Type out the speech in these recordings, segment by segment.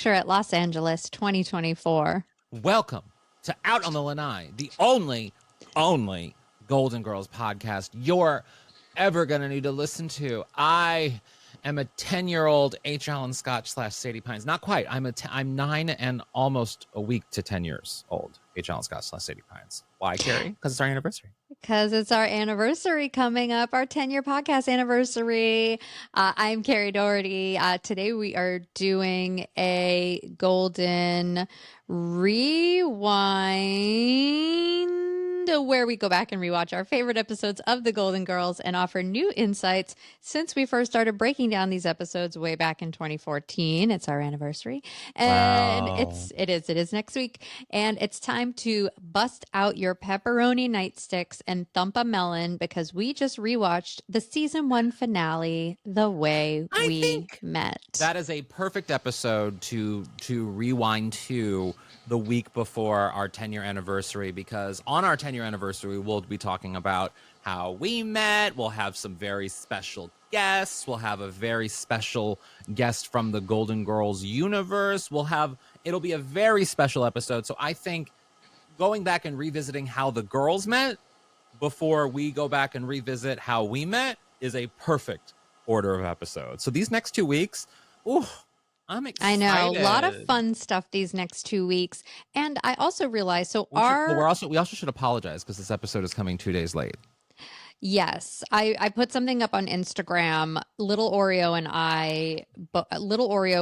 picture at Los Angeles 2024. Welcome to Out on the Lanai, the only Golden Girls podcast you're ever going to need to listen to. I am a 10-year-old HAlanScott / Sadie Pines. Not quite. I'm 9 and almost a week to 10 years old. HAlanScott / Sadie Pines. Why, Kerri? Because it's our anniversary. Because it's our anniversary coming up, our 10-year podcast anniversary. I'm Kerri Doherty. Today we are doing a Golden Rewind, where we go back and rewatch our favorite episodes of the Golden Girls and offer new insights since we first started breaking down these episodes way back in 2014. It's our anniversary, and Wow. it is next week, and it's time to bust out your pepperoni nightsticks and thump a melon because we just rewatched the season 1 finale, The Way We Met. That is a perfect episode to rewind to the week before our 10-year anniversary, because on our 10-year anniversary, we'll be talking about how we met. We'll have some very special guests. We'll have a very special guest from the Golden Girls universe. It'll be a very special episode. So I think going back and revisiting how the girls met before we go back and revisit how we met is a perfect order of episodes. So these next 2 weeks, I'm excited. I know, a lot of fun stuff these next 2 weeks. And I also realized, we also should apologize because this episode is coming 2 days late. Yes, I put something up on Instagram. Little Oreo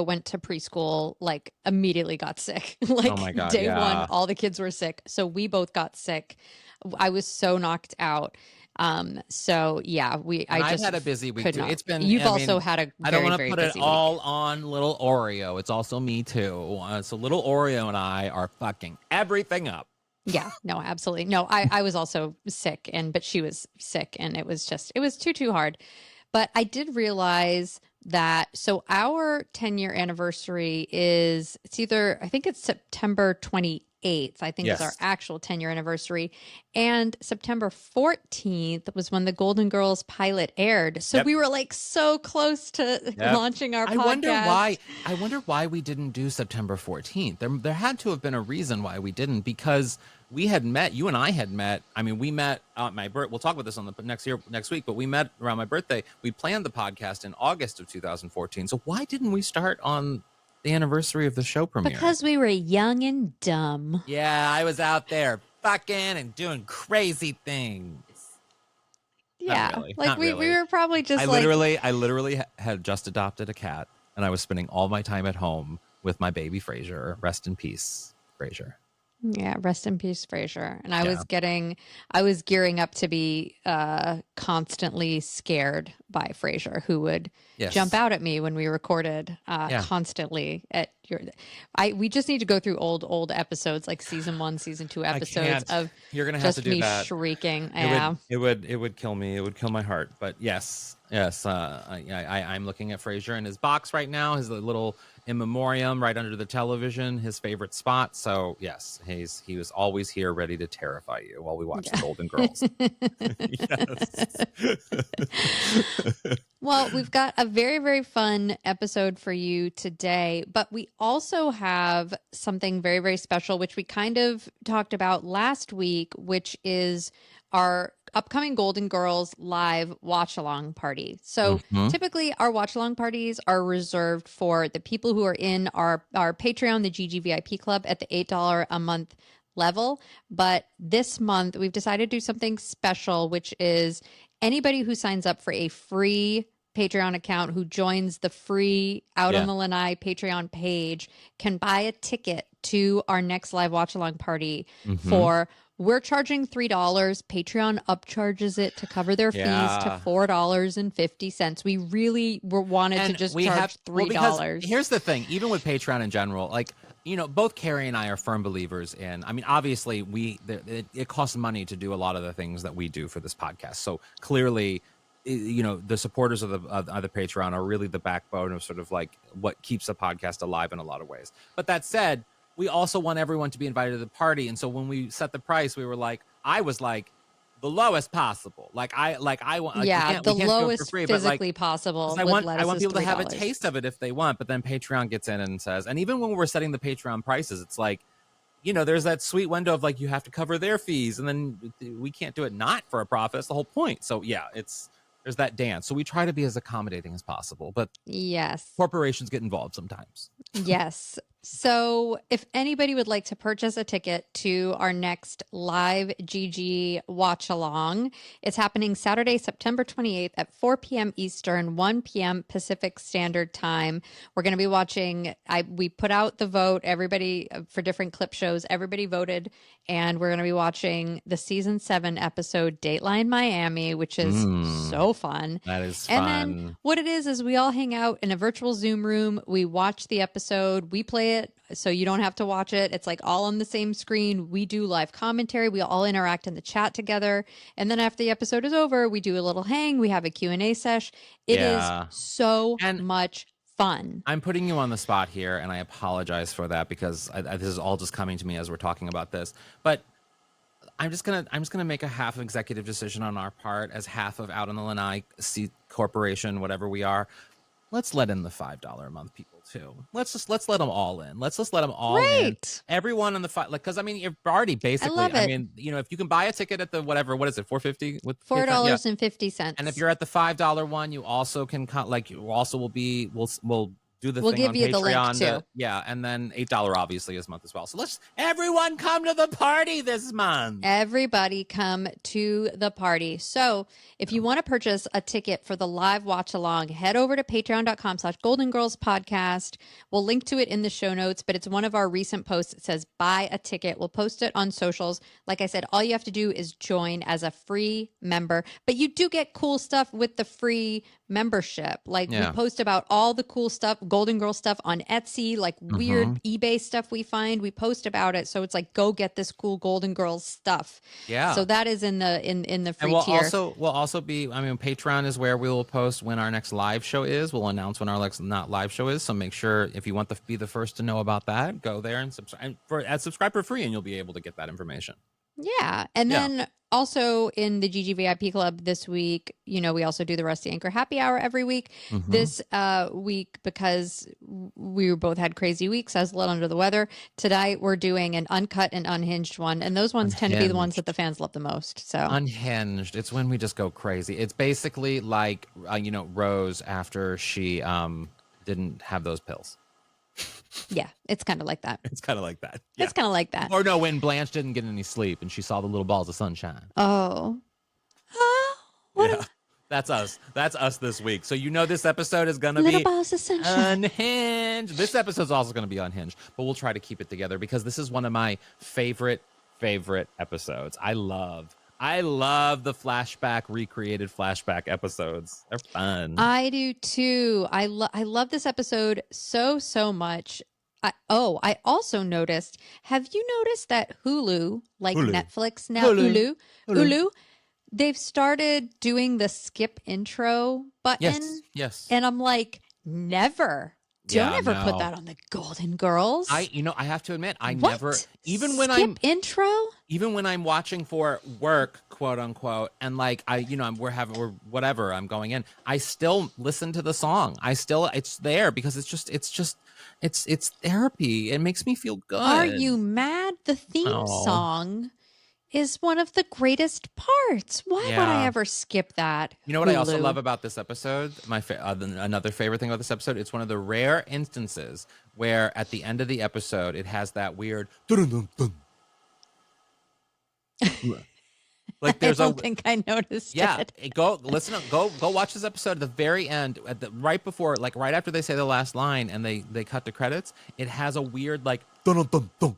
went to preschool, like immediately got sick. Like, oh my God, day one, all the kids were sick. So we both got sick. I was so knocked out. So yeah, I've had a busy week too. It's been, you've also had a very, I don't want to put it all week on little Oreo. It's also me too. So little Oreo and I are fucking everything up. Yeah, no, absolutely. No, I was also sick, but she was sick, and it was too hard. But I did realize that, so our 10-year anniversary I think it's September 28th, I think is our actual 10-year anniversary. And September 14th was when the Golden Girls pilot aired. So we were like so close to launching our podcast. I wonder why we didn't do September 14th. There had to have been a reason why we didn't, because we had met, you and I had met. I mean, we met at my birth. We'll talk about this on the next week, but we met around my birthday. We planned the podcast in August of 2014. So why didn't we start on the anniversary of the show premiere? Because we were young and dumb. Yeah, I was out there fucking and doing crazy things. Yeah, we were probably just I literally had just adopted a cat, and I was spending all my time at home with my baby Frasier. Rest in peace, Frasier. Yeah, rest in peace, Frasier. And I was gearing up to be constantly scared by Frasier, who would jump out at me when we recorded constantly at we just need to go through old episodes, like season 1, season 2 episodes of you're gonna have to do me that. Shrieking. It would kill me. It would kill my heart. But yes. I'm looking at Frasier in his box right now, his little in memoriam right under the television, his favorite spot. So yes, he was always here, ready to terrify you while we watch the Golden Girls. Yes. Well, we've got a very, very fun episode for you today, but we also have something very, very special, which we kind of talked about last week, which is our upcoming Golden Girls live watch-along party. So typically our watch-along parties are reserved for the people who are in our Patreon, the GGVIP Club, at the $8 a month level. But this month we've decided to do something special, which is anybody who signs up for a free Patreon account, who joins the free Out on the Lanai Patreon page, can buy a ticket to our next live watch-along party for... We're charging $3. Patreon upcharges it to cover their fees to $4.50. We really wanted to just charge $3. Here's the thing, even with Patreon in general, like, you know, both Kerri and I are firm believers in, I mean, obviously it costs money to do a lot of the things that we do for this podcast. So clearly, you know, the supporters of the Patreon are really the backbone of sort of like what keeps the podcast alive in a lot of ways. But that said, we also want everyone to be invited to the party. And so when we set the price, I was like, the lowest possible. Like I want. Like, Yeah, we the can't do it for lowest free, but like, physically possible because with I lettuce want is people to have a $3. taste of it if they want. But then Patreon gets in and says, and even when we're setting the Patreon prices, it's like, there's that sweet window of like you have to cover their fees, and then we can't do it not for a profit. That's the whole point. So yeah, there's that dance. So we try to be as accommodating as possible, but Yes. corporations get involved sometimes. Yes. So, if anybody would like to purchase a ticket to our next live GG watch along, it's happening Saturday, September 28th at 4 p.m. Eastern, 1 p.m. Pacific Standard Time. We're going to be watching, we put out the vote, everybody for different clip shows, everybody voted, and we're going to be watching the season 7 episode Dateline Miami, which is so fun. That is and fun. then what it is we all hang out in a virtual Zoom room. We watch the episode, we play it so you don't have to watch it. It's like all on the same screen. We do live commentary. We all interact in the chat together. And then after the episode is over, we do a little hang. We have a Q&A sesh. It is so much fun. I'm putting you on the spot here, and I apologize for that because this is all just coming to me as we're talking about this. But I'm just gonna make a half executive decision on our part as half of Out on the Lanai C Corporation, whatever we are. Let's let in the $5 a month people too. Let's let them all in. Let's just let them all in. Everyone in the because I mean you're already basically. I mean if you can buy a ticket at the whatever, what is it, $4.50 with $4.50. And if you're at the $5 one, you also can you also will be we'll do the we'll thing give on you Patreon the link too. And then $8 obviously this month as well. So let's everyone come to the party this month. Everybody come to the party. So if you want to purchase a ticket for the live watch along, head over to patreon.com/Golden Girls Podcast. We'll link to it in the show notes, but it's one of our recent posts. It says buy a ticket. We'll post it on socials. Like I said, all you have to do is join as a free member, but you do get cool stuff with the free membership. Like we post about all the cool stuff, Golden Girl stuff on Etsy, like weird eBay stuff we find. We post about it. So it's like, go get this cool Golden Girls stuff. Yeah. So that is in the free and tier. We'll also be, Patreon is where we will post when our next live show is. We'll announce when our next not live show is. So make sure if you want to be the first to know about that, go there and subscribe for free and you'll be able to get that information. Yeah. And then also in the GG VIP Club this week, we also do the Rusty Anchor Happy Hour every week. This week, because we both had crazy weeks, I was a little under the weather. Tonight, we're doing an uncut and unhinged one. And those ones tend to be the ones that the fans love the most. So Unhinged. It's when we just go crazy. It's basically like, Rose after she didn't have those pills. Yeah, it's kind of like that. It's kind of like that. Yeah. It's kind of like that. Or no, when Blanche didn't get any sleep and she saw the little balls of sunshine. Oh. That's us. That's us this week. So this episode is going to be balls of sunshine. Unhinged. This episode is also going to be unhinged, but we'll try to keep it together because this is one of my favorite episodes. I love the recreated flashback episodes. They're fun. I do too. I love this episode so much. I also noticed, have you noticed that Hulu, like Netflix now, Hulu, they've started doing the skip intro button? Yes. And I'm like, never. Don't ever put that on the Golden Girls. I have to admit, I never, even when skip intro, even when I'm watching for work, quote unquote, and like we're whatever, I'm going in, I still listen to the song. It's there because it's therapy. It makes me feel good. Are you mad? The theme song is one of the greatest parts. Why would I ever skip that? You know what I also love about this episode? Another favorite thing about this episode, it's one of the rare instances where at the end of the episode, it has that weird dun-dun-dun-dun. Like there's I don't think I noticed it. Go watch this episode at the very end, right before, like right after they say the last line and they cut to credits, it has a weird like dun-dun-dun-dun.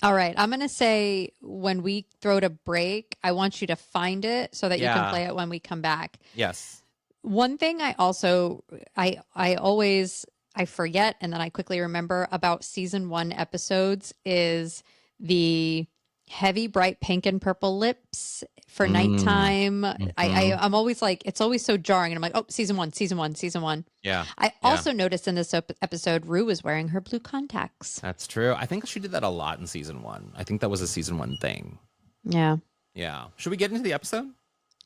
All right, I'm going to say when we throw to break, I want you to find it so that you can play it when we come back. Yes. One thing I also, I always forget and then I quickly remember about season 1 episodes is the heavy, bright pink and purple lips for nighttime. I'm always like, it's always so jarring. And I'm like, oh, season one. Yeah. I also noticed in this episode, Rue was wearing her blue contacts. That's true. I think she did that a lot in season 1. I think that was a season 1 thing. Yeah. Yeah. Should we get into the episode?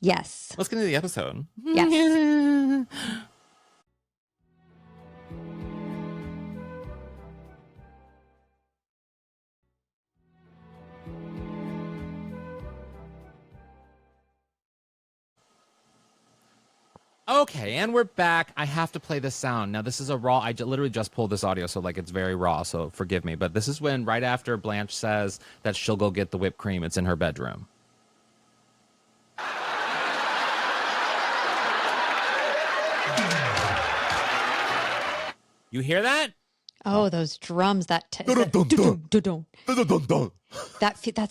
Yes. Let's get into the episode. Yes. Okay, and we're back. I have to play this sound. Now, this is a raw. I literally just pulled this audio, so like it's very raw, so forgive me. But this is when, right after Blanche says that she'll go get the whipped cream, it's in her bedroom. You hear that? Oh, those drums! That's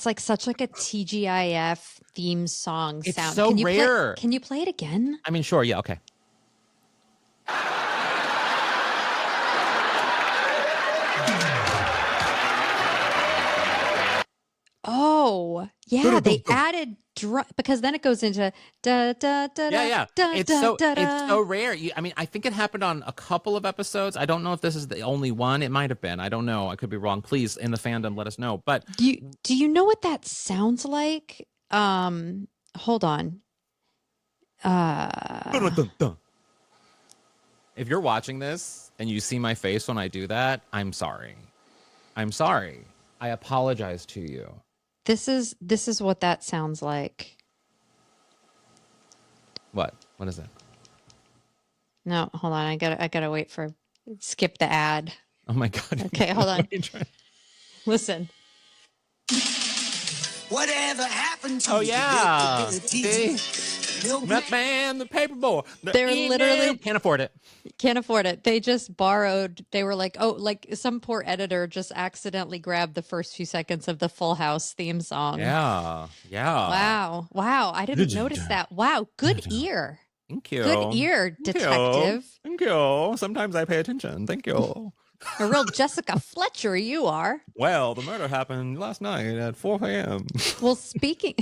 like such like a TGIF theme song It's sound. so rare. Can you play it again? I mean, sure. Yeah. Okay. Oh, yeah. They added drum because then it goes into da da da. Yeah. Da, It's da, so da, da. it's so rare. I mean, I think it happened on a couple of episodes. I don't know if this is the only one. It might have been. I don't know. I could be wrong. Please, in the fandom, let us know. But Do you know what that sounds like? Hold on. If you're watching this and you see my face when I do that, I'm sorry. I'm sorry. I apologize to you. This is what that sounds like. What? What is it? No, hold on. I gotta wait for skip the ad. Oh my God. Okay, hold on. Listen. Whatever happened to yeah. Milkman? That man, the paperboy. They're literally can't afford it. Can't afford it. They just borrowed. They were like, oh, like some poor editor just accidentally grabbed the first few seconds of the Full House theme song. Yeah. Wow. I didn't notice that. Wow. Good ear. Thank you. Good ear, detective. Thank you. Sometimes I pay attention. Thank you. A real Jessica Fletcher you are. Well, the murder happened last night at 4 a.m. Well, speaking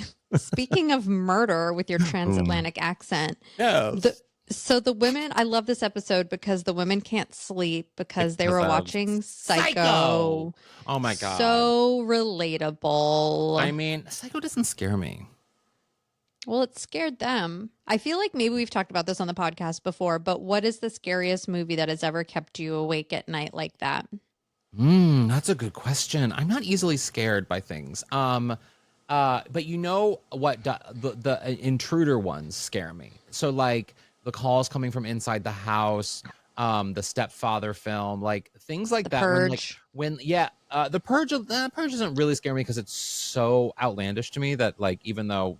of murder with your transatlantic accent. Yes. So the women, I love this episode because the women can't sleep because they were watching Psycho. Oh my God. So relatable. I mean, Psycho doesn't scare me. Well, it scared them. I feel like maybe we've talked about this on the podcast before, but what is the scariest movie that has ever kept you awake at night like that? That's a good question. I'm not easily scared by things. But you know what? The intruder ones scare me. So like the calls coming from inside the house, the stepfather film, like things like The that. Purge. The Purge. The Purge doesn't really scare me because it's so outlandish to me that like even though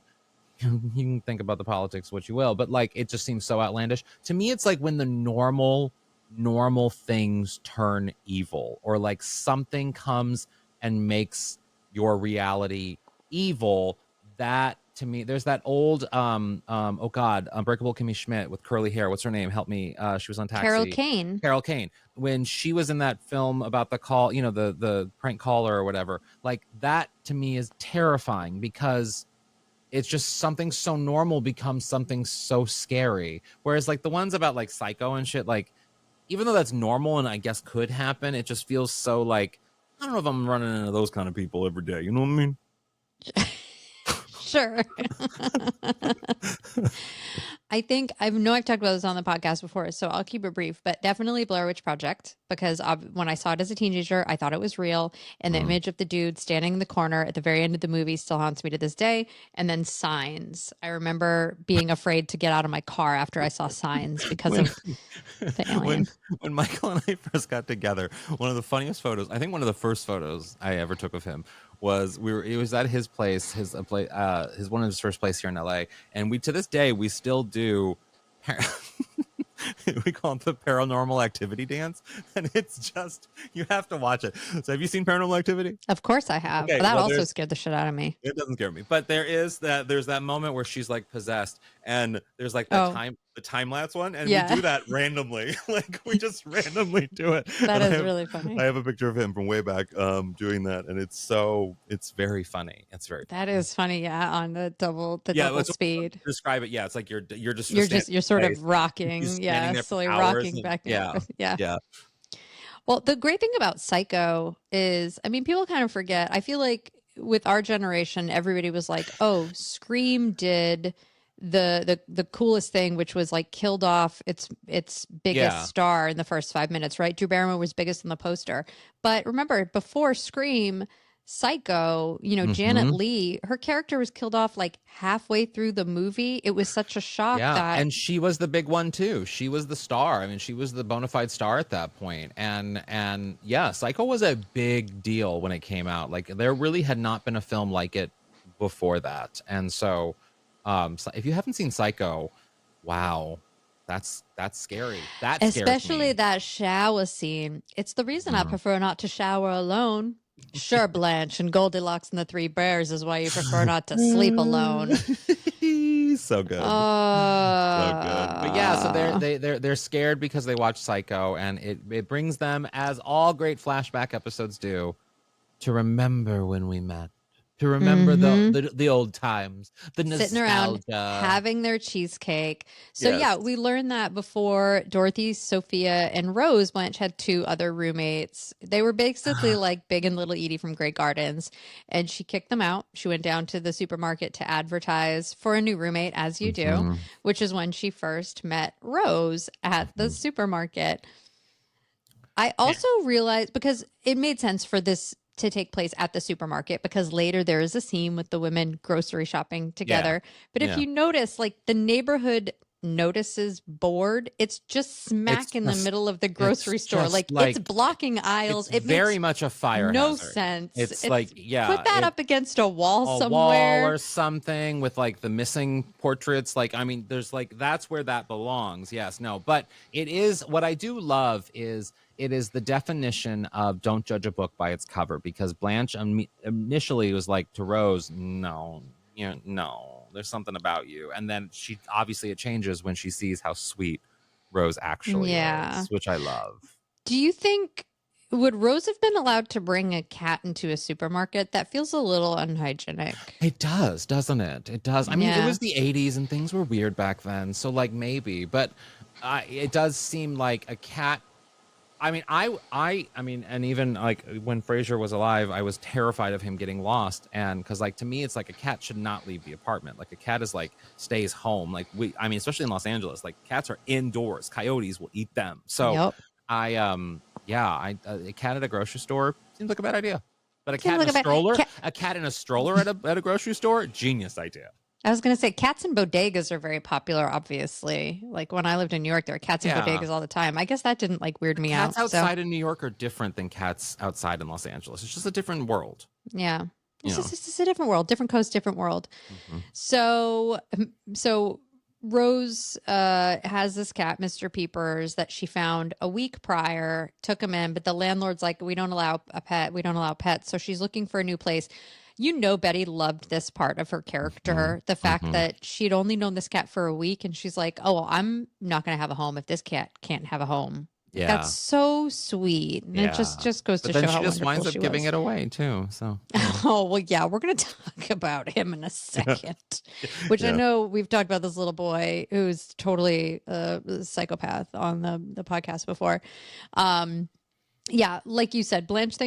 you can think about the politics what you will, but like it just seems so outlandish to me. It's like when the normal things turn evil, or like something comes and makes your reality evil. That to me, there's that old oh God, Unbreakable Kimmy Schmidt with curly hair. What's her name? Help me. She was on Taxi. Carol Kane. When she was in that film about the call, you know, the prank caller or whatever, like that to me is terrifying because it's just something so normal becomes something so scary. Whereas like the ones about like Psycho and shit, like even though that's normal and I guess could happen, it just feels so like, I don't know if I'm running into those kind of people every day. You know what I mean? Sure. I know I've talked about this on the podcast before, so I'll keep it brief, but definitely Blair Witch Project, because when I saw it as a teenager, I thought it was real. And the image of the dude standing in the corner at the very end of the movie still haunts me to this day. And then Signs. I remember being afraid to get out of my car after I saw Signs because of the alien. When Michael and I first got together, one of the funniest photos, I think one of the first photos I ever took of him was it was at his place, his one of his first place here in LA, and to this day we still do we call it the paranormal activity dance, and it's just, you have to watch it. So have you seen Paranormal Activity? Of course I have. Okay, that also scared the shit out of me. It doesn't scare me, but there's that moment where she's like possessed, and there's like the time lapse one, and we do that randomly. Like we just randomly do it. That is really funny. I have a picture of him from way back doing that, and it's very funny. It's very that is funny. Yeah, on the double speed. Describe it. Yeah, it's like you're sort of rocking. Yeah, slowly rocking back and forth. Yeah. Well, the great thing about Psycho is, I mean, people kind of forget. I feel like with our generation, everybody was like, oh, Scream did the coolest thing, which was like killed off its biggest star in the first 5 minutes, right? Drew Barrymore was biggest on the poster. But remember, before Scream, Psycho, Janet Leigh, her character was killed off like halfway through the movie. It was such a shock that. And she was the big one too. She was the star. I mean, she was the bona fide star at that point. And yeah, Psycho was a big deal when it came out. Like, there really had not been a film like it before that. And so, if you haven't seen Psycho, wow, that's scary. That Especially that shower scene. It's the reason I prefer not to shower alone. Sure, Blanche, and Goldilocks and the Three Bears is why you prefer not to sleep alone. So good. So good. But yeah, so they're scared because they watch Psycho, and it brings them, as all great flashback episodes do, to remember when we met. To remember the old times, the nostalgia. Sitting around having their cheesecake. So yeah, we learned that before Dorothy, Sophia, and Rose, Blanche had 2 other roommates. They were basically like Big and Little Edie from Grey Gardens, and she kicked them out. She went down to the supermarket to advertise for a new roommate, as you do, which is when she first met Rose at the supermarket. I also realized, because it made sense for this to take place at the supermarket, because later there is a scene with the women grocery shopping together. But if you notice, like, the neighborhood notices board, it's just smack in the middle of the grocery store. Like, it's blocking aisles. It very much a fire no hazard. Sense. It's like, put that up against a wall somewhere. Wall or something with like the missing portraits. Like, I mean, there's like, that's where that belongs. Yes, no, but it is, what I do love is, it is the definition of don't judge a book by its cover, because Blanche initially was like to Rose, no, there's something about you. And then it changes when she sees how sweet Rose actually is, which I love. Do you think, would Rose have been allowed to bring a cat into a supermarket? That feels a little unhygienic. It does, doesn't it? It does. I mean, it was the 80s and things were weird back then. So like maybe, but it does seem like a cat. I mean, I mean, and even like when Frasier was alive, I was terrified of him getting lost. And because like, to me, it's like a cat should not leave the apartment. Like, a cat is like, stays home. Like, I mean, especially in Los Angeles, like, cats are indoors. Coyotes will eat them. So a cat at a grocery store seems like a bad idea. But a cat in a cat in a stroller at a grocery store, genius idea. I was going to say, cats in bodegas are very popular, obviously. Like, when I lived in New York, there were cats in bodegas all the time. I guess that didn't like weird me out. Cats outside in New York are different than cats outside in Los Angeles. It's just a different world. Yeah. It's just a different world, different coast, different world. So Rose has this cat, Mr. Peepers, that she found a week prior, took him in, but the landlord's like, we don't allow a pet. We don't allow pets. So she's looking for a new place. Betty loved this part of her character, the fact that she'd only known this cat for a week, and she's like, oh, well, I'm not going to have a home if this cat can't have a home. Yeah. That's so sweet. And it just goes to show how wonderful she was. But then she just winds up giving it away, too. So. Oh, well, yeah, we're going to talk about him in a second, which I know we've talked about this little boy who's totally a psychopath on the podcast before. Like you said, Blanche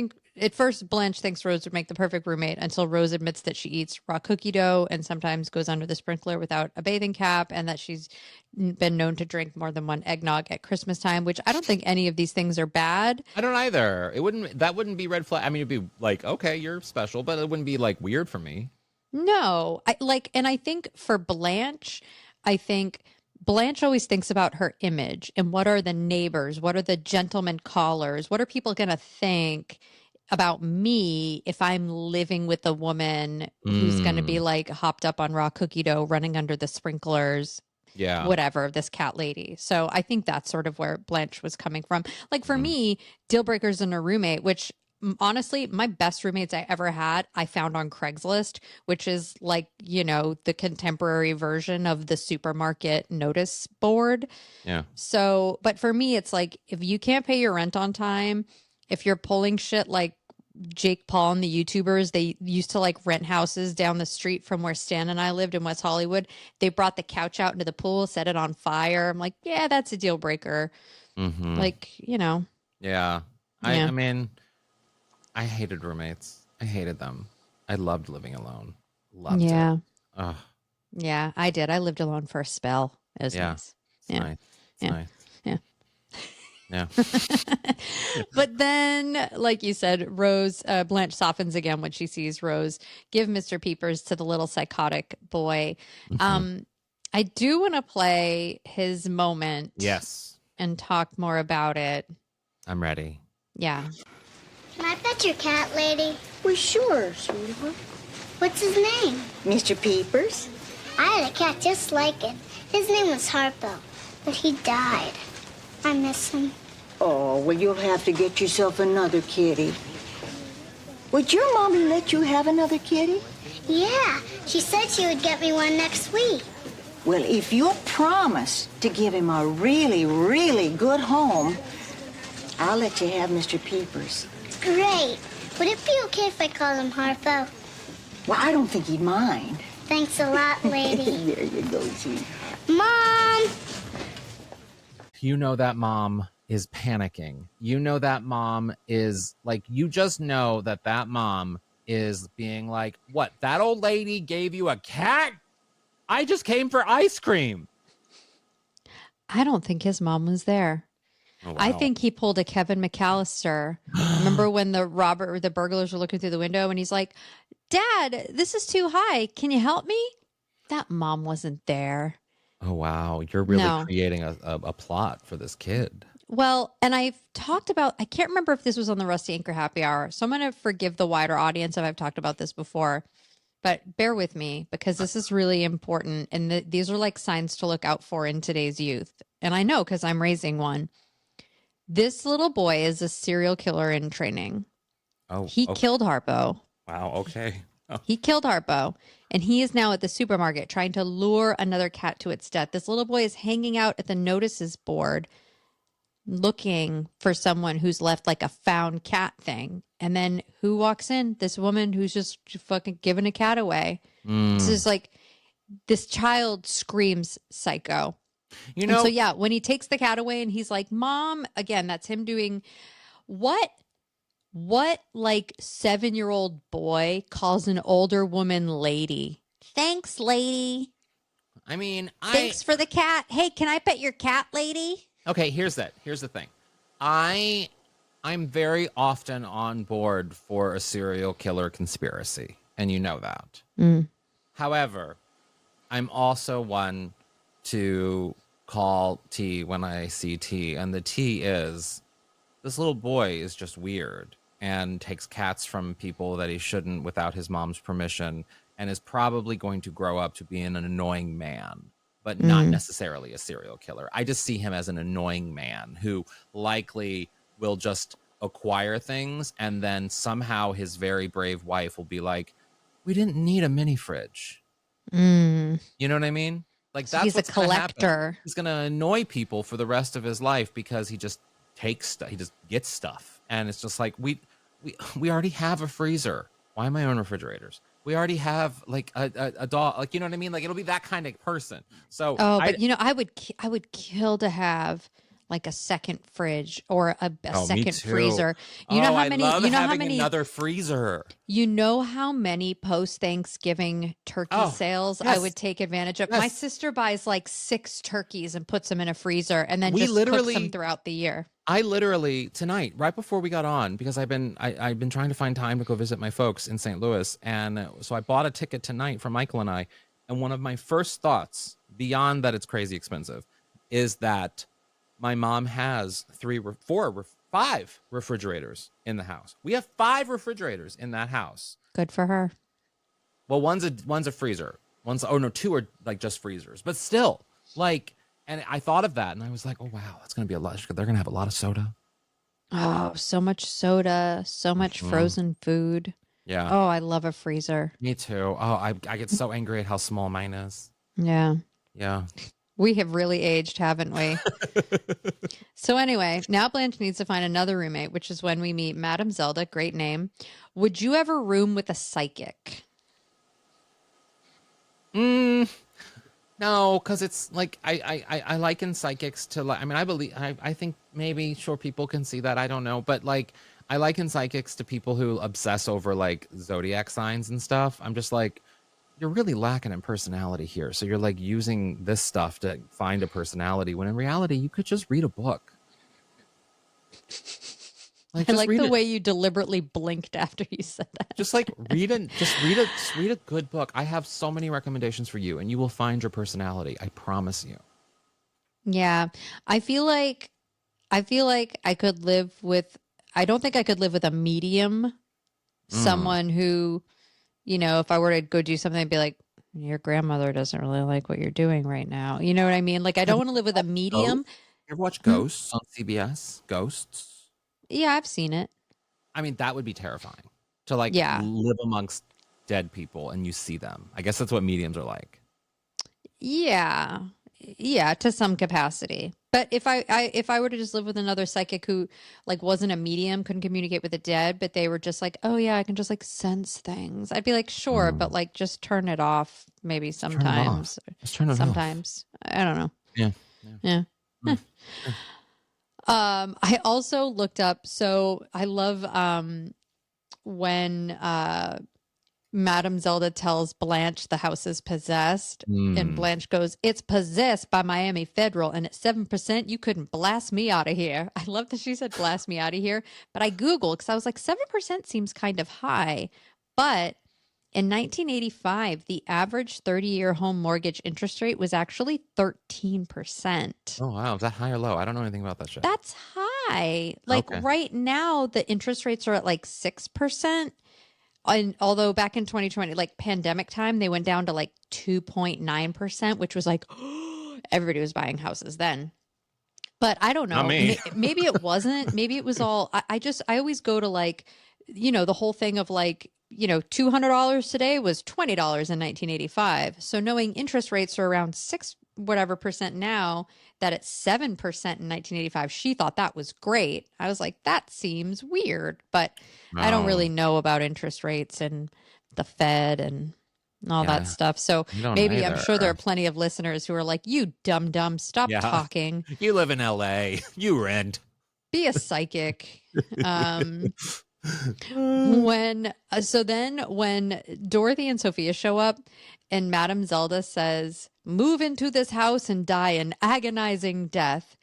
thinks Rose would make the perfect roommate until Rose admits that she eats raw cookie dough and sometimes goes under the sprinkler without a bathing cap, and that she's been known to drink more than one eggnog at Christmas time, which I don't think any of these things are bad. I don't either. That wouldn't be red flag. I mean, it'd be like, okay, you're special, but it wouldn't be like weird for me. No, and I think for Blanche, Blanche always thinks about her image and what are the neighbors, what are the gentleman callers, what are people going to think about me if I'm living with a woman who's going to be like hopped up on raw cookie dough, running under the sprinklers, whatever, this cat lady. So I think that's sort of where Blanche was coming from. Like, for me, deal breakers in a roommate, which honestly, my best roommates I ever had, I found on Craigslist, which is like, the contemporary version of the supermarket notice board. Yeah. So, but for me, it's like, if you can't pay your rent on time, if you're pulling shit like Jake Paul and the YouTubers, they used to like rent houses down the street from where Stan and I lived in West Hollywood. They brought the couch out into the pool, set it on fire. I'm like, yeah, that's a deal breaker. Like, Yeah. I mean, I hated roommates. I hated them. I loved living alone. Loved it. Yeah. Oh, Yeah, I did. I lived alone for a spell. It was yeah. nice. It's Yeah. nice. It's Yeah. nice. Yeah. Yeah. But then, like you said, Blanche softens again when she sees Rose give Mr. Peepers to the little psychotic boy. Mhm. I do want to play his moment Yes. and talk more about it. I'm ready. Yeah. Can I pet your cat, lady? Well, sure, sweetheart. What's his name? Mr. Peepers? I had a cat just like it. His name was Harpo, but he died. I miss him. Oh, well, you'll have to get yourself another kitty. Would your mommy let you have another kitty? Yeah, she said she would get me one next week. Well, if you'll promise to give him a really, really good home, I'll let you have Mr. Peepers. Great. Would it be okay if I call him Harpo? Well, I don't think he'd mind. Thanks a lot, lady. There you go, sweetheart. Mom! You know that mom is panicking. You know that mom is like, you just know that that mom is being like, what? That old lady gave you a cat? I just came for ice cream. I don't think his mom was there. Oh, wow. I think he pulled a Kevin McAllister. Remember when the burglars were looking through the window and he's like, Dad, this is too high. Can you help me? That mom wasn't there. Oh, wow. You're really No. creating a plot for this kid. Well, and I've talked about, I can't remember if this was on the Rusty Anchor Happy Hour, so I'm going to forgive the wider audience if I've talked about this before, but bear with me because this is really important. And these are like signs to look out for in today's youth. And I know because I'm raising one. This little boy is a serial killer in training. Oh, He okay. killed Harpo. Wow. Okay. Oh. He killed Harpo, and he is now at the supermarket trying to lure another cat to its death. This little boy is hanging out at the notices board looking for someone who's left like a found cat thing. And then who walks in? This woman who's just fucking giving a cat away. This is like, this child screams psycho. You And know, so, yeah, when he takes the cat away and he's like, Mom, again, that's him doing what like 7-year-old boy calls an older woman lady? Thanks, lady. I mean, Thanks for the cat. Hey, can I pet your cat, lady? Okay, here's the thing. I'm very often on board for a serial killer conspiracy, and you know that. However, I'm also one to call T when I see T, and the T is this little boy is just weird and takes cats from people that he shouldn't without his mom's permission, and is probably going to grow up to be an annoying man, but not necessarily a serial killer. I just see him as an annoying man who likely will just acquire things, and then somehow his very brave wife will be like, we didn't need a mini fridge. You know what I mean? Like, So that's he's a what's gonna happen. collector. He's going to annoy people for the rest of his life because he just takes stuff. He just gets stuff. And it's just like, we already have a freezer. Why am I on refrigerators? We already have like a dog. Like, you know what I mean? Like, it'll be that kind of person. So, Oh, but I would kill to have like a second fridge or a me second too. freezer. You know how I many? love You know how having many? another freezer. You know how many post-Thanksgiving turkey sales I yes. would take advantage of? Yes. My sister buys like 6 turkeys and puts them in a freezer and then We just literally- cooks them throughout the year. I literally tonight, right before we got on, because I've been trying to find time to go visit my folks in St. Louis, and so I bought a ticket tonight for Michael and I. And one of my first thoughts, beyond that it's crazy expensive, is that my mom has 5 refrigerators in the house. We have 5 refrigerators in that house. Good for her. Well, one's a freezer. 2 are like just freezers, but still, like. And I thought of that, and I was like, "Oh wow, that's gonna be a lot. They're gonna have a lot of soda." Oh, so much soda, so much frozen food. Yeah. Oh, I love a freezer. Me too. Oh, I get so angry at how small mine is. Yeah. Yeah. We have really aged, haven't we? So anyway, now Blanche needs to find another roommate, which is when we meet Madame Zelda. Great name. Would you ever room with a psychic? No, because it's like I liken psychics to like. I mean, I think maybe sure people can see that. I don't know, but like I liken psychics to people who obsess over like zodiac signs and stuff. I'm just like, you're really lacking in personality here. So you're like using this stuff to find a personality when in reality you could just read a book. I like the way you deliberately blinked after you said that. Just like read a good book. I have so many recommendations for you and you will find your personality. I promise you. Yeah. I feel like I could live with, I don't think I could live with a medium, someone who, you know, if I were to go do something, I'd be like, your grandmother doesn't really like what you're doing right now. You know what I mean? Like, I don't want to live with a medium. You ever watch Ghosts on CBS? Ghosts? Yeah, I've seen it. I mean, that would be terrifying to like live amongst dead people and you see them. I guess that's what mediums are like. Yeah. Yeah, to some capacity. But if I were to just live with another psychic who like wasn't a medium, couldn't communicate with the dead, but they were just like, oh yeah, I can just like sense things. I'd be like, sure, but like just turn it off maybe sometimes. Just turn it off. Sometimes. I don't know. Yeah. I also looked up, so I love when Madame Zelda tells Blanche the house is possessed, and Blanche goes, it's possessed by Miami Federal, and at 7%, you couldn't blast me out of here. I love that she said blast me out of here, but I Googled because I was like, 7% seems kind of high, but in 1985, the average 30-year home mortgage interest rate was actually 13%. Oh, wow. Is that high or low? I don't know anything about that shit. That's high. Like right now, the interest rates are at like 6%. And although back in 2020, like pandemic time, they went down to like 2.9%, which was like, everybody was buying houses then. But I don't know. Not me. Maybe it wasn't. Maybe it was all, I always go to like, you know, the whole thing of like, you know, $200 today was $20 in 1985. So knowing interest rates are around 6 whatever percent now, that it's 7% in 1985, she thought that was great. I was like, that seems weird, but I don't really know about interest rates and the Fed and all that stuff. So maybe I'm sure there are plenty of listeners who are like, you dumb, stop talking. You live in LA, you rent. Be a psychic. When Dorothy and Sophia show up and Madame Zelda says, move into this house and die an agonizing death.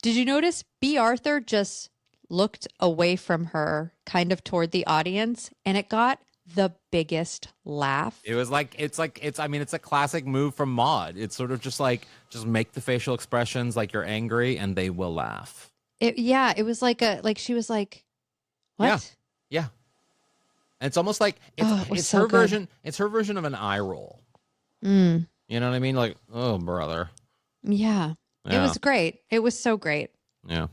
Did you notice B. Arthur just looked away from her, kind of toward the audience, and it got the biggest laugh? It was like, it's a classic move from Maude. It's sort of just like, just make the facial expressions like you're angry and they will laugh. It was like she was like, what? Yeah. And it's almost like it's her version. It's her version of an eye roll. You know what I mean? Like, oh, brother. Yeah. It was great. It was so great. Yeah.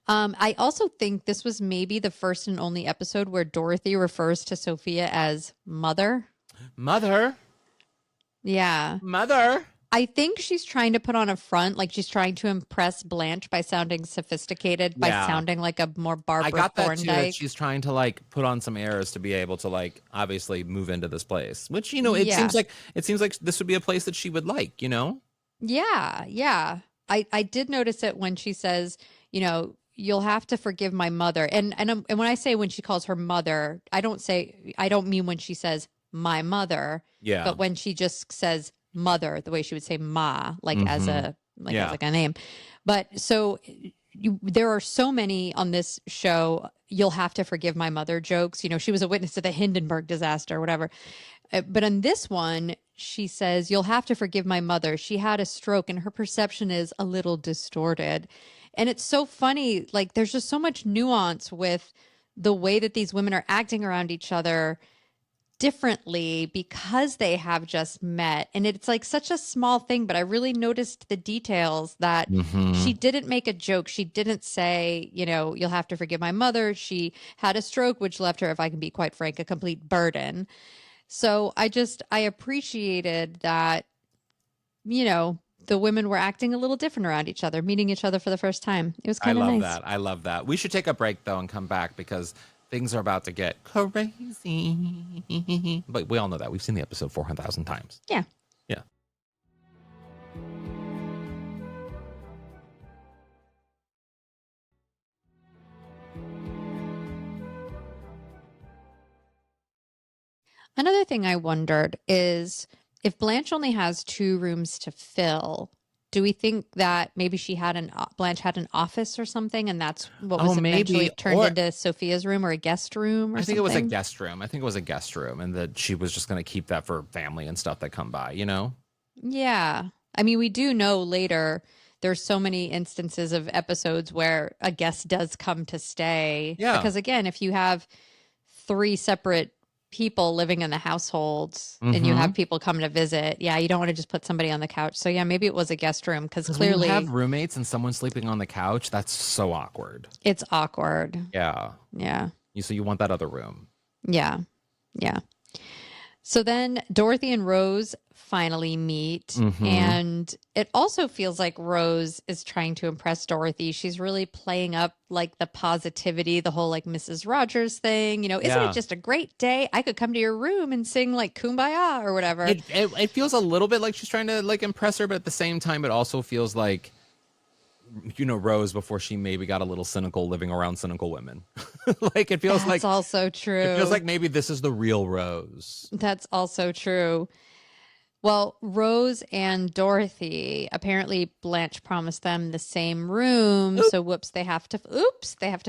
I also think this was maybe the first and only episode where Dorothy refers to Sophia as mother. Mother. Yeah. Mother. I think she's trying to put on a front, like she's trying to impress Blanche by sounding sophisticated, by sounding like a more Barbara Thorndike. I got that too, that she's trying to like put on some airs to be able to like obviously move into this place, which, you know, it seems like this would be a place that she would like, you know? Yeah. I did notice it when she says, you know, you'll have to forgive my mother. And when I say when she calls her mother, I don't mean when she says my mother, but when she just says mother, the way she would say ma, like as a name. But so there are so many on this show, you'll have to forgive my mother jokes. You know, she was a witness to the Hindenburg disaster or whatever. But on this one, she says, you'll have to forgive my mother. She had a stroke and her perception is a little distorted. And it's so funny. Like there's just so much nuance with the way that these women are acting around each other differently because they have just met. And it's like such a small thing, but I really noticed the details that she didn't make a joke. She didn't say, you know, you'll have to forgive my mother. She had a stroke, which left her, if I can be quite frank, a complete burden. So I appreciated that, you know, the women were acting a little different around each other, meeting each other for the first time. It was kind of nice. I love that. We should take a break though and come back because things are about to get crazy. But we all know that. We've seen the episode 400,000 times. Yeah. Yeah. Another thing I wondered is if Blanche only has 2 rooms to fill, do we think that maybe Blanche had an office or something, and that's what was eventually turned into Sophia's room or a guest room or something? I think it was a guest room. I think it was a guest room, and that she was just going to keep that for family and stuff that come by, you know? Yeah. I mean, we do know later there's so many instances of episodes where a guest does come to stay. Yeah. Because again, if you have 3 separate people living in the households and you have people come to visit, you don't want to just put somebody on the couch. So yeah, maybe it was a guest room because clearly when you have roommates and someone sleeping on the couch, that's so awkward. It's awkward. Yeah. So you want that other room. Yeah. So then Dorothy and Rose finally meet, and it also feels like Rose is trying to impress Dorothy. She's really playing up like the positivity, the whole like Mrs. Rogers thing. You know, isn't it just a great day? I could come to your room and sing like Kumbaya or whatever. It feels a little bit like she's trying to like impress her, but at the same time, it also feels like, you know, Rose before she maybe got a little cynical living around cynical women. Like it feels That's also true. It feels like maybe this is the real Rose. That's also true. Well, Rose and Dorothy, apparently Blanche promised them the same room. So they have to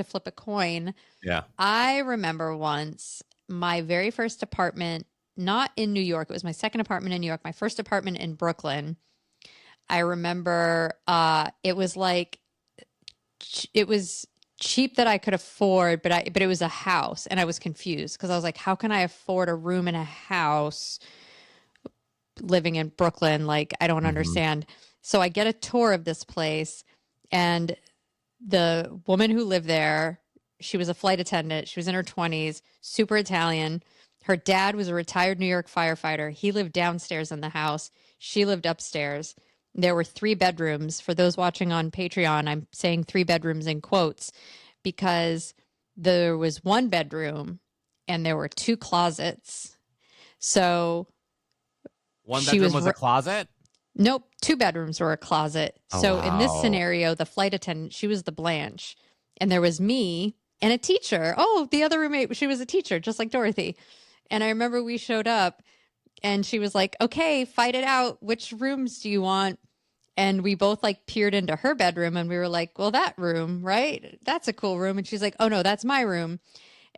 flip a coin. Yeah. I remember once my very first apartment, not in New York. It was my second apartment in New York, my first apartment in Brooklyn. I remember it was cheap that I could afford, but it was a house, and I was confused because I was like, how can I afford a room in a house living in Brooklyn? Like, I don't understand. So I get a tour of this place, and the woman who lived there, she was a flight attendant. She was in her 20s, super Italian. Her dad was a retired New York firefighter. He lived downstairs in the house. She lived upstairs. There were 3 bedrooms. For those watching on Patreon, I'm saying 3 bedrooms in quotes because there was 1 bedroom and there were 2 closets. So 1 bedroom was a closet? Nope. 2 bedrooms were a closet. Oh, so wow. In this scenario, the flight attendant, she was the Blanche, and there was me and a teacher. Oh, the other roommate, she was a teacher, just like Dorothy. And I remember we showed up and she was like, okay, fight it out. Which rooms do you want? And we both like peered into her bedroom and we were like, well, that room, right? That's a cool room. And she's like, oh no, that's my room.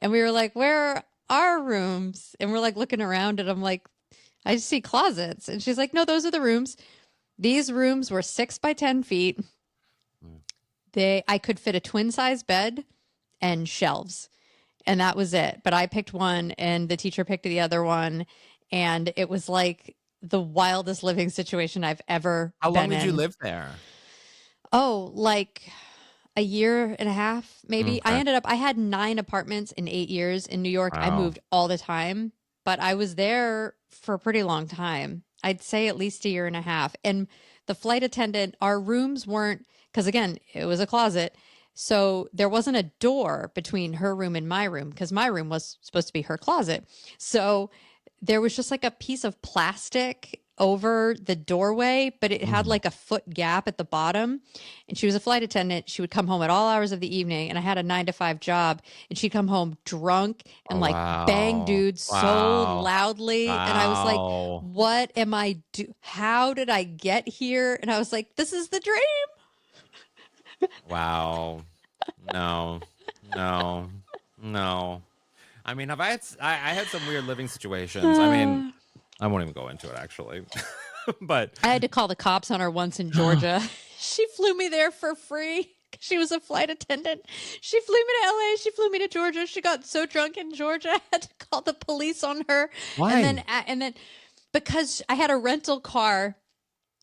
And we were like, where are our rooms? And we're like looking around and I'm like, I just see closets. And she's like, no, those are the rooms. These rooms were 6 by 10 feet. I could fit a twin size bed and shelves. And that was it. But I picked one and the teacher picked the other one. And it was like the wildest living situation I've ever been in. How long did you live there? Oh, like a year and a half, maybe. Okay. I had 9 apartments in 8 years in New York. Wow. I moved all the time, but I was there for a pretty long time. I'd say at least a year and a half. And the flight attendant, our rooms weren't, because again, it was a closet. So there wasn't a door between her room and my room because my room was supposed to be her closet. So there was just like a piece of plastic over the doorway, but it had like a foot gap at the bottom. And she was a flight attendant. She would come home at all hours of the evening, and I had a 9 to 5 job, and she'd come home drunk and bang dudes so loudly. And I was like, what am I how did I get here? And I was like, this is the dream. Wow. No. I mean, I had some weird living situations. I mean, I won't even go into it actually. But I had to call the cops on her once in Georgia. She flew me there for free. She was a flight attendant. She flew me to LA. She flew me to Georgia. She got so drunk in Georgia, I had to call the police on her. Why? And then because I had a rental car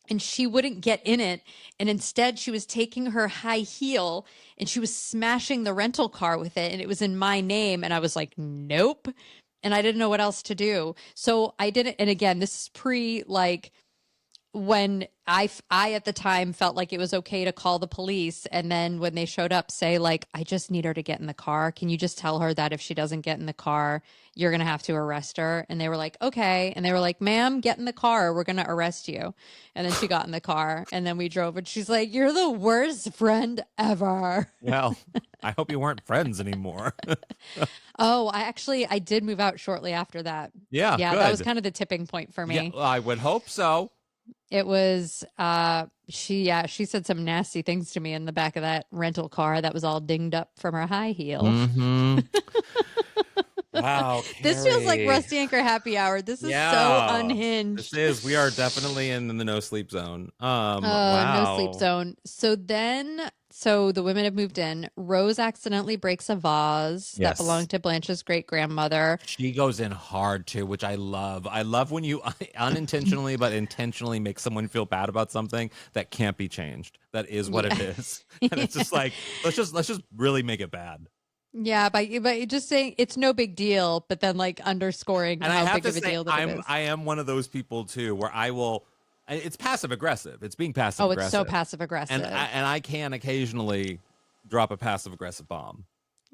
and she wouldn't get in it. And instead she was taking her high heel and she was smashing the rental car with it. And it was in my name. And I was like, nope. And I didn't know what else to do. So I didn't. And again, this is pre like when I at the time felt like it was okay to call the police, and then when they showed up, say like, I just need her to get in the car. Can you just tell her that if she doesn't get in the car, you're gonna have to arrest her? And they were like, okay. And they were like, ma'am, get in the car. We're gonna arrest you. And then she got in the car, and then we drove. And she's like, you're the worst friend ever. Well, I hope you weren't friends anymore. Oh, I did move out shortly after that. Yeah, Yeah, good. that was kind of the tipping point for me. Yeah, well, I would hope so. It was she said some nasty things to me in the back of that rental car that was all dinged up from her high heel. Mm-hmm. Wow, This feels like Kerri. Rusty Anchor happy hour. This is so unhinged. This is. We are definitely in the no sleep zone. No Wow. sleep zone. So the women have moved in. Rose accidentally breaks a vase that Yes. belonged to Blanche's great grandmother. She goes in hard too, which I love. I love when you unintentionally but intentionally make someone feel bad about something that can't be changed. That is what it is. And it's just like, let's just really make it bad. Yeah, by just saying it's no big deal, but then like underscoring And I how have big to of a say, deal that it is. I am one of those people too, where I will. It's passive aggressive. It's being passive Oh, aggressive. it's so passive aggressive. And I can occasionally drop a passive aggressive bomb.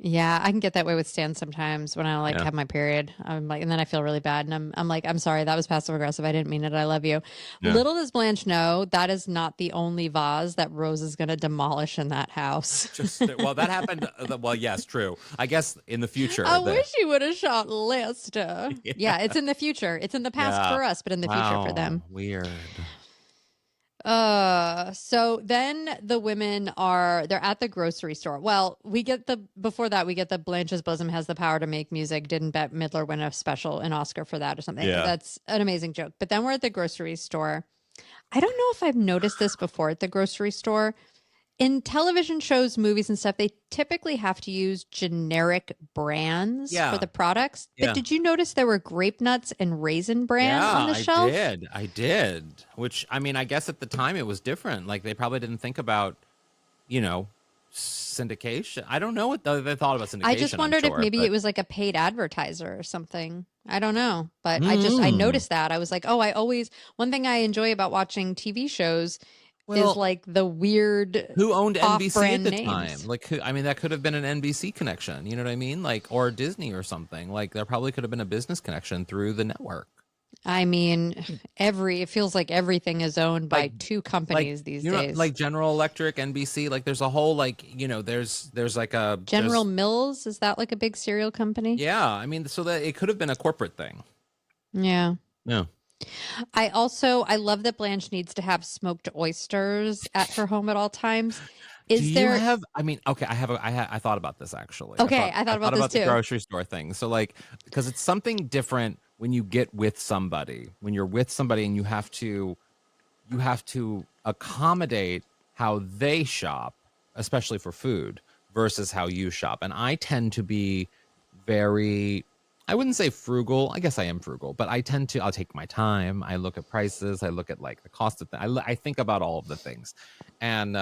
Yeah, I can get that way with Stan sometimes when I have my period. I'm like, and then I feel really bad, and I'm like, I'm sorry, that was passive aggressive. I didn't mean it. I love you. Yeah. Little does Blanche know that is not the only vase that Rose is going to demolish in that house. Well, that happened. Well, yes, true. I guess in the future. I wish you would have shot Lester. Yeah. Yeah, it's in the future. It's in the past for us, but in the future for them. Weird. So then the women they're at the grocery store. Well, before that we get the Blanche's bosom has the power to make music. Didn't Bette Midler win an Oscar for that or something? Yeah. That's an amazing joke. But then we're at the grocery store. I don't know if I've noticed this before at the grocery store. In television shows, movies and stuff, they typically have to use generic brands for the products. Yeah. But did you notice there were grape nuts and raisin bran on the shelf? I did. Which, I mean, I guess at the time it was different. Like, they probably didn't think about, syndication. I don't know what they thought about syndication. I just wondered if maybe it was like a paid advertiser or something. I don't know. But I noticed that. I was like, one thing I enjoy about watching TV shows is like the weird who owned NBC at the names. time. Like, that could have been an NBC connection. You know what I mean? Like, or Disney or something. Like, there probably could have been a business connection through the network. I mean, it feels like everything is owned by two companies these days. Like General Electric, NBC. Like, there's a whole there's like a General Mills. Is that like a big cereal company? Yeah, I mean, so that it could have been a corporate thing. Yeah. Yeah. I love that Blanche needs to have smoked oysters at her home at all times. I thought about this actually. Okay, I thought about this the too. grocery store thing. So like, because it's something different when you get with somebody, when you're with somebody and you have to accommodate how they shop, especially for food, versus how you shop. And I tend to be very, I wouldn't say frugal. I guess I am frugal, but I'll take my time. I look at prices. I look at like the cost of things. I think about all of the things. And,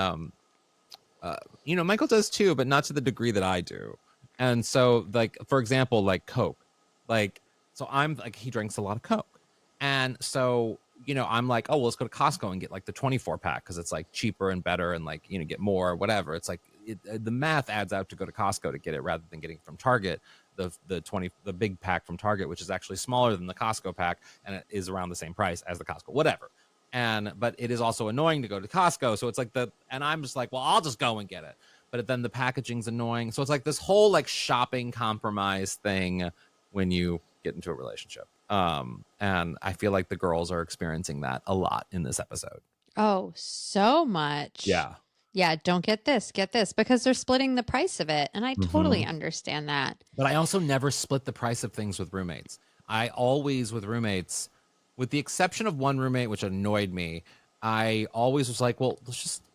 Michael does too, but not to the degree that I do. And so like, for example, like Coke, like, so I'm like, he drinks a lot of Coke. And so, I'm like, oh, well, let's go to Costco and get like the 24 pack. Cause it's like cheaper and better and like, get more, whatever. It's like the math adds out to go to Costco to get it rather than getting from Target. The big pack from Target, which is actually smaller than the Costco pack, and it is around the same price as the Costco, whatever. But it is also annoying to go to Costco. So it's like and I'm just like, well, I'll just go and get it. But then the packaging's annoying. So it's like this whole like shopping compromise thing when you get into a relationship. And I feel like the girls are experiencing that a lot in this episode. Oh, so much. Yeah. Yeah, don't get this, because they're splitting the price of it. And I totally understand that. But I also never split the price of things with roommates. I always, with roommates, with the exception of one roommate, which annoyed me, I always was like, well,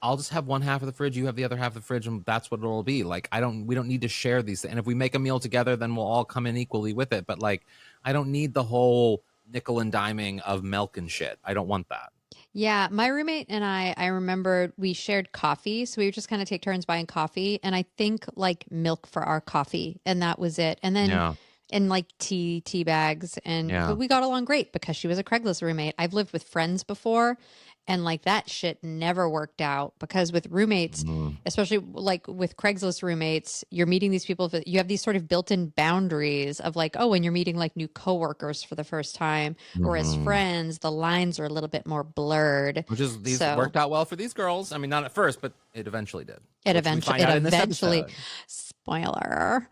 I'll just have one half of the fridge, you have the other half of the fridge, and that's what it'll be. Like, we don't need to share these. And if we make a meal together, then we'll all come in equally with it. But like, I don't need the whole nickel and diming of milk and shit. I don't want that. Yeah, my roommate and I remember we shared coffee. So we would just kind of take turns buying coffee. And I think like milk for our coffee. And that was it. And then in like tea bags. But we got along great because she was a Craigslist roommate. I've lived with friends before, and like that shit never worked out because with roommates, especially like with Craigslist roommates, you're meeting these people. You have these sort of built-in boundaries of like, oh, when you're meeting like new coworkers for the first time or as friends, the lines are a little bit more blurred. Which is worked out well for these girls. I mean, not at first, but it eventually did. It eventually, spoiler.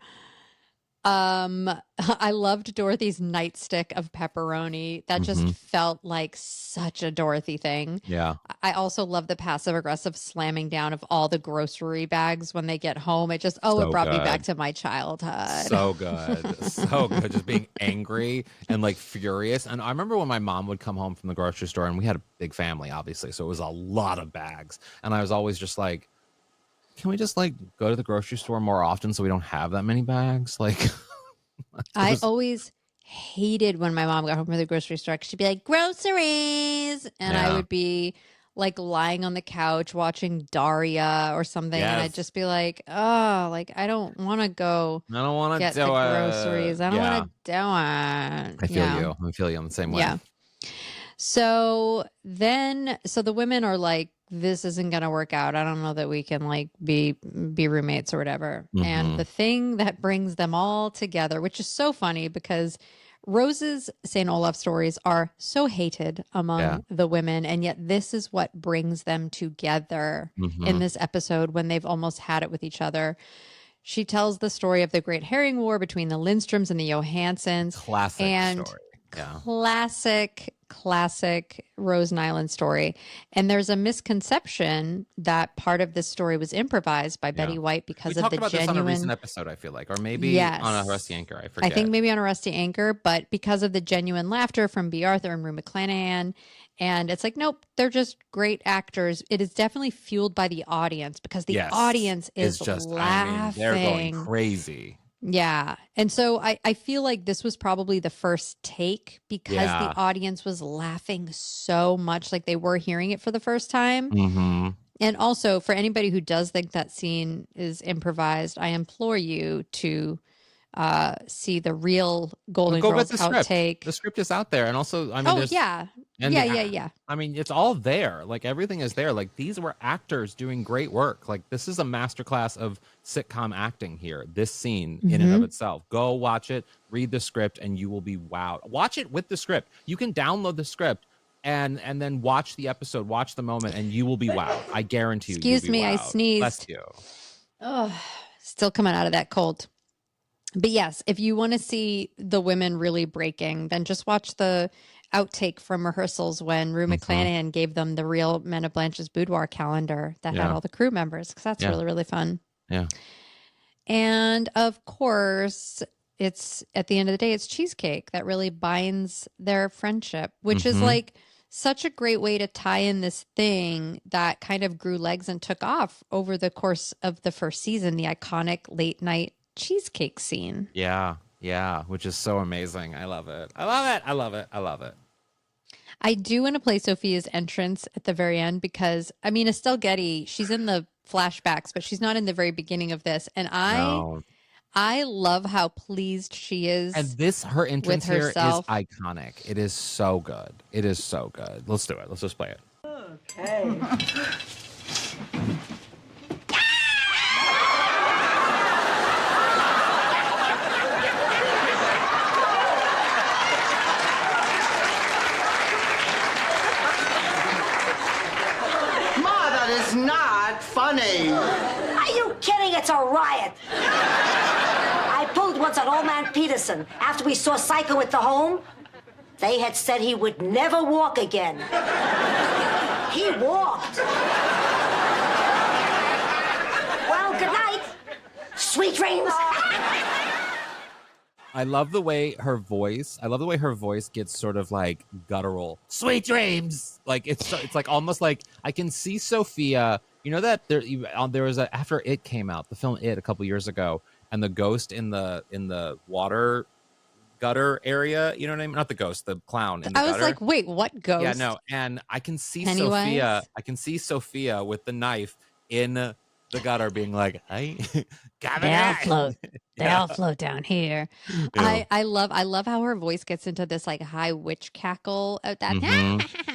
I loved Dorothy's nightstick of pepperoni. That just felt like such a Dorothy thing. Yeah. I also love the passive aggressive slamming down of all the grocery bags when they get home. It brought me back to my childhood. So good. So good. Just being angry and like furious. And I remember when my mom would come home from the grocery store, and we had a big family, obviously. So it was a lot of bags. And I was always just like, can we just like go to the grocery store more often so we don't have that many bags? Like, I always hated when my mom got home from the grocery store because she'd be like, groceries. And I would be like lying on the couch watching Daria or something. And I'd just be like, oh, like, I don't want to go get the groceries. I don't want to do it. I feel you. I'm the same way. Yeah. So the women are like, this isn't going to work out. I don't know that we can like be roommates or whatever. And the thing that brings them all together, which is so funny because Rose's St. Olaf stories are so hated among the women. And yet this is what brings them together in this episode when they've almost had it with each other. She tells the story of the Great Herring War between the Lindstroms and the Johansons. Classic story. Yeah. Classic Rose Nyland story. And there's a misconception that part of this story was improvised by Betty White because of the genuine. We talked about this on a recent episode, I feel like, or maybe on a Rusty Anchor. I forget. I think maybe on a Rusty Anchor, but because of the genuine laughter from B. Arthur and Rue McClanahan. And it's like, nope, they're just great actors. It is definitely fueled by the audience because the audience is just laughing. They're going crazy. Yeah. And so I feel like this was probably the first take because the audience was laughing so much, like they were hearing it for the first time. And also for anybody who does think that scene is improvised, I implore you to see the real Golden Girls outtake. The script is out there. And also, I mean, yeah. I mean, it's all there. Like everything is there. Like these were actors doing great work. Like this is a masterclass of sitcom acting here. This scene in and of itself. Go watch it, read the script, and you will be wowed. Watch it with the script. You can download the script and then watch the episode, watch the moment, and you will be wowed. I guarantee you. Excuse me, I sneezed. Bless you. Oh, still coming out of that cold. But yes, if you want to see the women really breaking, then just watch the outtake from rehearsals when Rue McClanahan gave them the real Men of Blanche's Boudoir calendar that had all the crew members, because that's really, really fun. Yeah. And of course, it's at the end of the day, it's cheesecake that really binds their friendship, which is like such a great way to tie in this thing that kind of grew legs and took off over the course of the first season, the iconic late night cheesecake scene. Yeah, which is so amazing. I love it. I do want to play Sophia's entrance at the very end because, I mean, Estelle Getty, she's in the flashbacks, but she's not in the very beginning of this. And I love how pleased she is. And her entrance here is iconic. It is so good. Let's do it. Let's just play it. Okay. Not funny. Are you kidding? It's a riot. I pulled once on old man Peterson after we saw Psycho at the home. They had said he would never walk again. He walked. Well, good night. Sweet dreams. I love the way her voice gets sort of like guttural. Sweet dreams. Like it's like almost like I can see Sophia. You know that there was after It came out, the film It a couple years ago, and the ghost in the water gutter area. You know what I mean? Not the ghost, the clown in the gutter. I was like, wait, what ghost? Yeah, no. And I can see Pennywise? Sophia. I can see Sophia with the knife in the gutter being like, "Hey, They all float. They all float down here. Yeah. I love how her voice gets into this like high witch cackle of that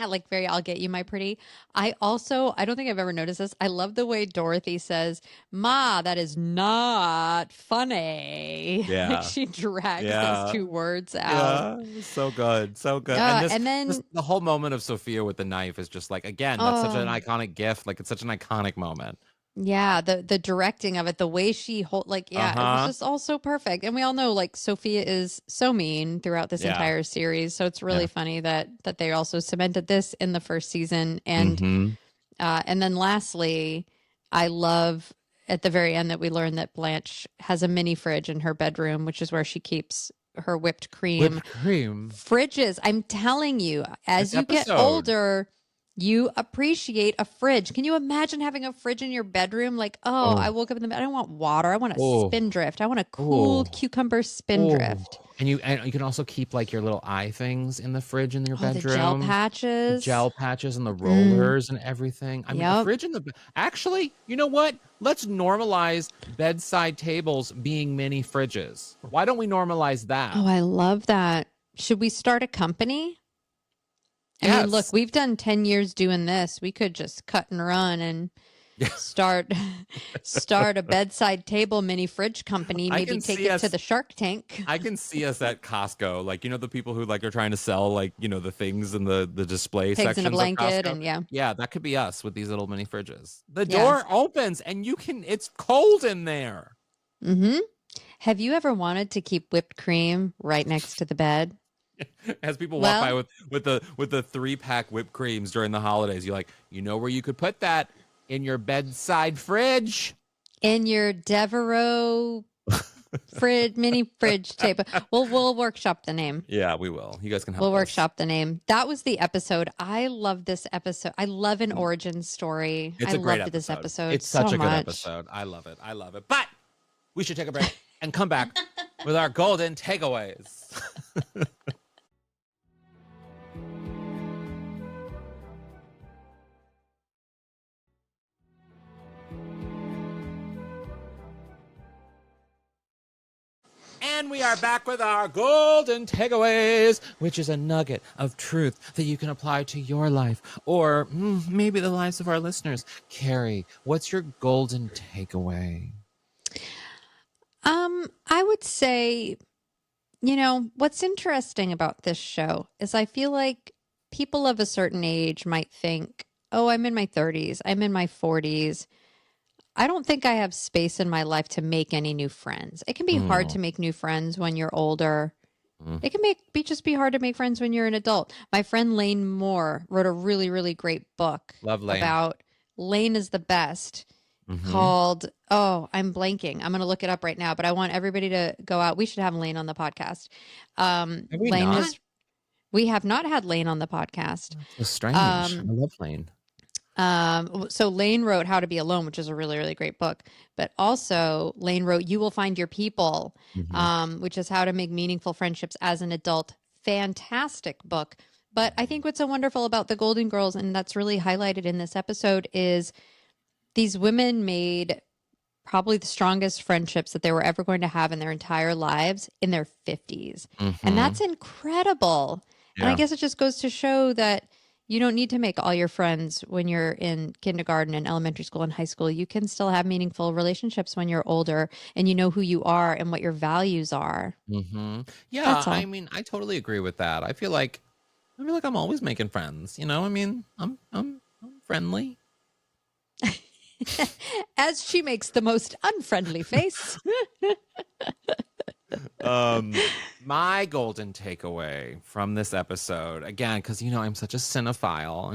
like very I'll get you, my pretty. I don't think I've ever noticed this. I love the way Dorothy says, "Ma, that is not funny." Yeah. Like she drags those two words out. Yeah, so good, so good. And then the whole moment of Sophia with the knife is just like, again, that's such an iconic gift. Like it's such an iconic moment. yeah, the directing of it, the way she it was just all so perfect. And we all know like Sophia is so mean throughout this entire series. So it's really funny that they also cemented this in the first season. And and then lastly, I love at the very end that we learn that Blanche has a mini fridge in her bedroom, which is where she keeps her whipped cream. Fridges, I'm telling you, as you get older, you appreciate a fridge. Can you imagine having a fridge in your bedroom? Like, I woke up in the bed. I don't want water. I want a Spindrift. I want a cool cucumber Spindrift. And you can also keep like your little eye things in the fridge in your bedroom. The gel patches. And the rollers and everything. I mean, the fridge in the actually, you know what? Let's normalize bedside tables being mini fridges. Why don't we normalize that? Oh, I love that. Should we start a company? I mean, look, we've done 10 years doing this. We could just cut and run and start a bedside table mini fridge company. Maybe take it to the Shark Tank. I can see us at Costco, like the people who like are trying to sell like the things in the display Pigs sections in a blanket of Costco. and yeah, that could be us with these little mini fridges. The door opens and it's cold in there. Mm-hmm. Have you ever wanted to keep whipped cream right next to the bed? As people walk by with the 3-pack whipped creams during the holidays, you're like, where you could put that? In your bedside fridge. In your Devereaux mini fridge table. We'll workshop the name. Yeah, we will. You guys can help We'll us. workshop the name. That was the episode. I love this episode. I love an origin story. It's a great loved this episode. It's such a good much. episode. I love it. I love it. But we should take a break and come back with our golden takeaways. And we are back with our golden takeaways, which is a nugget of truth that you can apply to your life or maybe the lives of our listeners. Kerri, what's your golden takeaway? I would say, what's interesting about this show is I feel like people of a certain age might think, oh, I'm in my 30s, I'm in my 40s. I don't think I have space in my life to make any new friends. It can be hard to make new friends when you're older. It can just be hard to make friends when you're an adult. My friend Lane Moore wrote a really, really great book about Lane is the best called, I'm blanking. I'm going to look it up right now, but I want everybody to go out. We should have Lane on the podcast. We have not had Lane on the podcast. That's strange. I love Lane. So Lane wrote How to Be Alone, which is a really, really great book. But also Lane wrote You Will Find Your People, which is how to make meaningful friendships as an adult. Fantastic book. But I think what's so wonderful about the Golden Girls, and that's really highlighted in this episode, is these women made probably the strongest friendships that they were ever going to have in their entire lives in their 50s. And that's incredible. Yeah. And I guess it just goes to show that you don't need to make all your friends when you're in kindergarten and elementary school and high school. You can still have meaningful relationships when you're older and you know who you are and what your values are. Yeah, I mean, I totally agree with that. I feel like I'm always making friends. I mean, I'm friendly. As she makes the most unfriendly face. My golden takeaway from this episode, again, because I'm such a cinephile.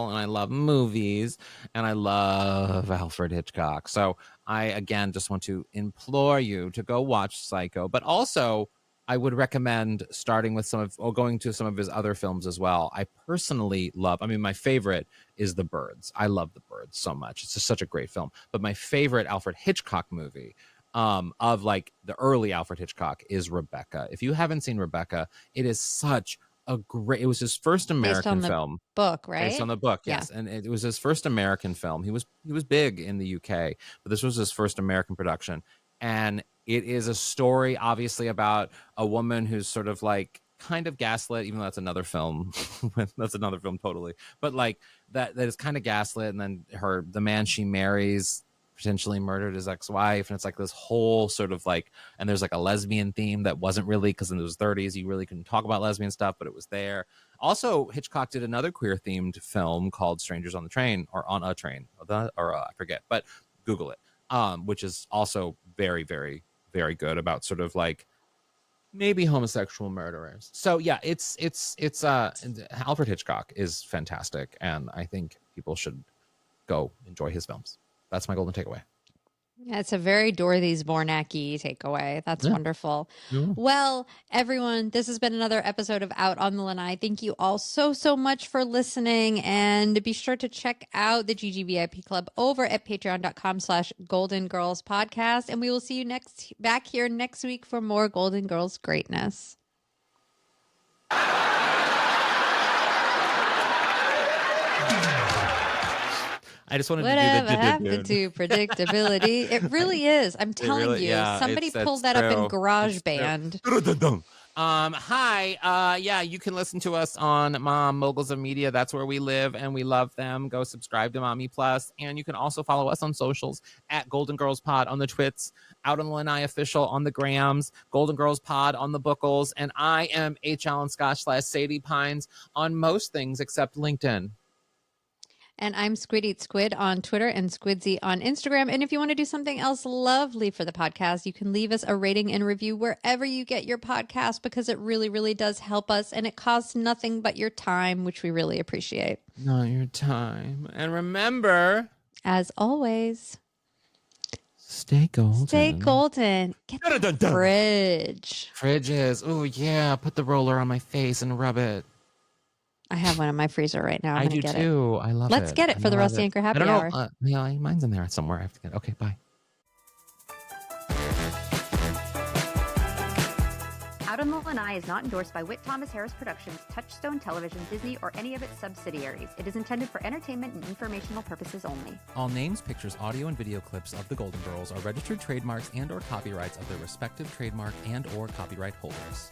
And I love movies and I love Alfred Hitchcock. So I again just want to implore you to go watch Psycho, but also I would recommend starting with going to some of his other films as well. I personally love, my favorite is The Birds. I love The Birds so much. It's just such a great film. But my favorite Alfred Hitchcock movie of like the early Alfred Hitchcock is Rebecca. If you haven't seen Rebecca, it is such it was his first Based on American the film. book, right? Based on the book, yes. Yeah. And it was his first American film. He was big in the UK, but this was his first American production. And it is a story, obviously, about a woman who's sort of like kind of gaslit, even though that's another film. That's another film totally. But like that is kind of gaslit, and then the man she marries potentially murdered his ex-wife, and it's like this whole sort of like, and there's like a lesbian theme that wasn't really, because in those 30s you really couldn't talk about lesbian stuff, but it was there. Also, Hitchcock did another queer themed film called Strangers on the Train, or On a Train, or I forget, but Google it, which is also very, very, very good, about sort of like maybe homosexual murderers. So yeah, it's Alfred Hitchcock is fantastic, and I think people should go enjoy his films. That's my golden takeaway. Yeah, it's a very Dorothy Zbornak-y takeaway. That's wonderful. Yeah. Well, everyone, this has been another episode of Out on the Lanai. Thank you all so much for listening. And be sure to check out the GGVIP Club over at patreon.com/Golden Girls Podcast. And we will see you back here next week for more Golden Girls greatness. I just wanted Whatever to do the happened to predictability? It really is. I'm telling you. Somebody pulled that up in GarageBand. Hi. Yeah, you can listen to us on Mom Moguls of Media. That's where we live, and we love them. Go subscribe to Mommy Plus, and you can also follow us on socials at Golden Girls Pod on the Twits, Out on the Lanai Official on the Grams, Golden Girls Pod on the Bookles, and I am HAlanScott / Sadie Pines on most things except LinkedIn. And I'm Squid Eats Squid on Twitter and Squidsy on Instagram. And if you want to do something else lovely for the podcast, you can leave us a rating and review wherever you get your podcast, because it really, really does help us. And it costs nothing but your time, which we really appreciate. Not your time. And remember, as always, stay golden. Stay golden. Get the fridge. Fridges. Oh, yeah. Put the roller on my face and rub it. I have one in my freezer right now. I do too. I love it. Let's get it for the Rusty Anchor Happy Hour. Yeah, mine's in there somewhere. I have to get it. Okay, bye. Out on the Lanai is not endorsed by Whit Thomas Harris Productions, Touchstone Television, Disney, or any of its subsidiaries. It is intended for entertainment and informational purposes only. All names, pictures, audio, and video clips of the Golden Girls are registered trademarks and/or copyrights of their respective trademark and/or copyright holders.